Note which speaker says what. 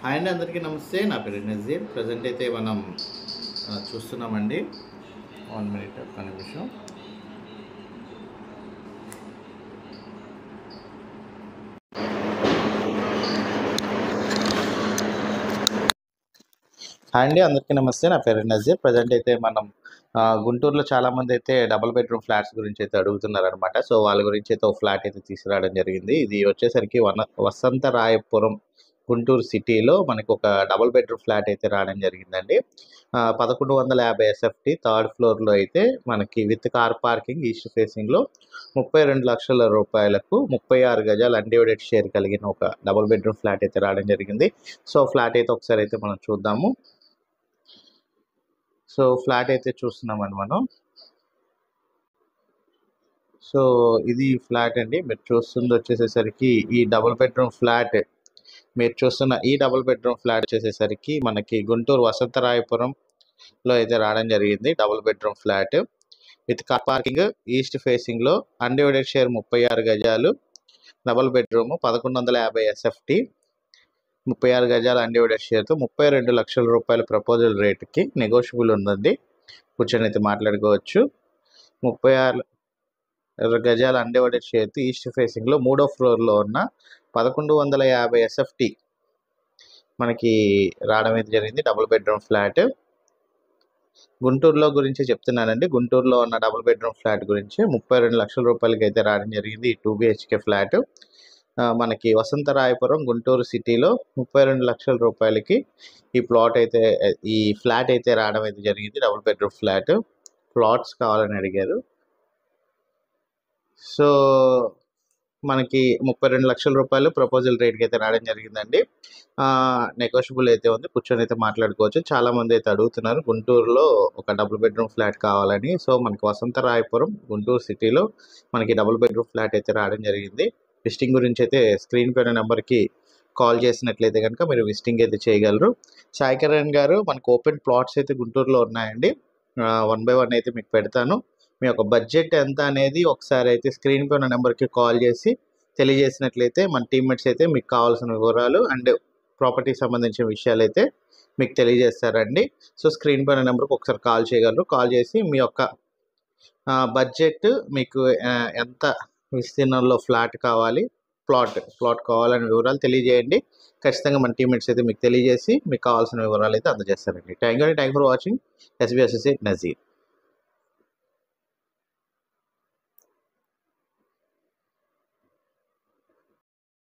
Speaker 1: Hi అండి, అందరికీ నమస్తే. నా పేరు నజీర్. ప్రజెంట్ అయితే మనం చూస్తున్నామండి. 1 మినిట్, ఒక్క నిమిషం. హాయ్ అండి, అందరికీ నమస్తే. నా పేరు నజీర్. ప్రజెంట్ అయితే మనం గుంటూరులో చాలామంది అయితే డబుల్ బెడ్రూమ్ ఫ్లాట్స్ గురించి అయితే అడుగుతున్నారు అనమాట. సో వాళ్ళ గురించి అయితే ఒక ఫ్లాట్ అయితే తీసుకురావడం జరిగింది. ఇది వచ్చేసరికి వసంతరాయపురం గుంటూరు సిటీలో మనకు ఒక డబుల్ బెడ్రూమ్ ఫ్లాట్ అయితే రావడం జరిగిందండి. 1150 ఎస్ఎఫ్టీ థర్డ్ ఫ్లోర్లో అయితే మనకి విత్ కార్ పార్కింగ్ ఈస్ట్ ఫేసింగ్లో 32 లక్షల రూపాయలకు 36 గజాలు అన్డివైడెడ్ షేర్ కలిగిన ఒక డబుల్ బెడ్రూమ్ ఫ్లాట్ అయితే రావడం జరిగింది. సో ఫ్లాట్ అయితే ఒకసారి అయితే మనం చూద్దాము. సో ఫ్లాట్ అయితే చూస్తున్నామండి మనం. సో ఇది ఫ్లాట్ అండి. మీరు చూస్తుంది వచ్చేసేసరికి ఈ డబుల్ బెడ్రూమ్ ఫ్లాట్ వచ్చేసేసరికి మనకి గుంటూరు వసంతరాయపురంలో అయితే రావడం జరిగింది. Double bedroom flat with car parking east ఫేసింగ్లో అన్డివైడెడ్ షేర్ 36 గజాలు డబుల్ బెడ్రూమ్ 1150 ఎస్ఎఫ్టీ 36 గజాల అన్డివైడెడ్ షేర్తో 32 లక్షల రూపాయల ప్రపోజల్ రేటుకి నెగోషియబుల్ ఉందండి. కూర్చొని అయితే మాట్లాడుకోవచ్చు. 36 గజాల అన్డివైడెడ్ షేర్తో ఈస్ట్ ఫేసింగ్లో 3వ ఫ్లోర్లో ఉన్న 1150 ఎస్ఎఫ్టీ మనకి రావడం అయితే జరిగింది. డబుల్ బెడ్రూమ్ ఫ్లాట్ గుంటూరులో గురించి చెప్తున్నానండి. గుంటూరులో ఉన్న డబుల్ బెడ్రూమ్ ఫ్లాట్ గురించి 32 లక్షల రూపాయలకి అయితే రావడం జరిగింది. ఈ 2 BHK ఫ్లాట్ మనకి వసంతరాయపురం గుంటూరు సిటీలో 32 లక్షల రూపాయలకి ఈ ఫ్లాట్ అయితే రావడం అయితే జరిగింది. డబుల్ బెడ్రూమ్ ఫ్లాట్ ప్లాట్స్ కావాలని అడిగారు. సో మనకి 32 లక్షల రూపాయలు ప్రపోజల్ రేట్కి అయితే రావడం జరిగిందండి. నెగోషియబుల్ అయితే ఉంది. కూర్చొని అయితే మాట్లాడుకోవచ్చు. చాలామంది అయితే అడుగుతున్నారు గుంటూరులో ఒక డబుల్ బెడ్రూమ్ ఫ్లాట్ కావాలని. సో మనకి వసంతరాయపురం గుంటూరు సిటీలో మనకి డబుల్ బెడ్రూమ్ ఫ్లాట్ అయితే రావడం జరిగింది. విజిటింగ్ గురించి అయితే స్క్రీన్ పైన నెంబర్కి కాల్ చేసినట్లయితే కనుక మీరు విజిటింగ్ అయితే చేయగలరు. సాయి కిరణ్ గారు, మనకు ఓపెన్ ప్లాట్స్ అయితే గుంటూరులో ఉన్నాయండి. 1 by 1 అయితే మీకు పెడతాను. మీ యొక్క బడ్జెట్ ఎంత అనేది ఒకసారి అయితే స్క్రీన్ పైన నెంబర్కి కాల్ చేసి తెలియజేసినట్లయితే మన టీమ్మేట్స్ అయితే మీకు కావాల్సిన వివరాలు అండ్ ప్రాపర్టీకి సంబంధించిన విషయాలు అయితే మీకు తెలియజేస్తారండి. సో స్క్రీన్ పైన నెంబర్కి ఒకసారి కాల్ చేయగలరు. కాల్ చేసి మీ యొక్క బడ్జెట్, మీకు ఎంత విస్తీర్ణంలో ఫ్లాట్ కావాలి, ప్లాట్ కావాలనే వివరాలు తెలియజేయండి. ఖచ్చితంగా మన టీమ్మేట్స్ అయితే మీకు తెలియజేసి మీకు కావాల్సిన వివరాలు అయితే అందజేస్తారండి. Thank you for watching. SB Associate Nazir.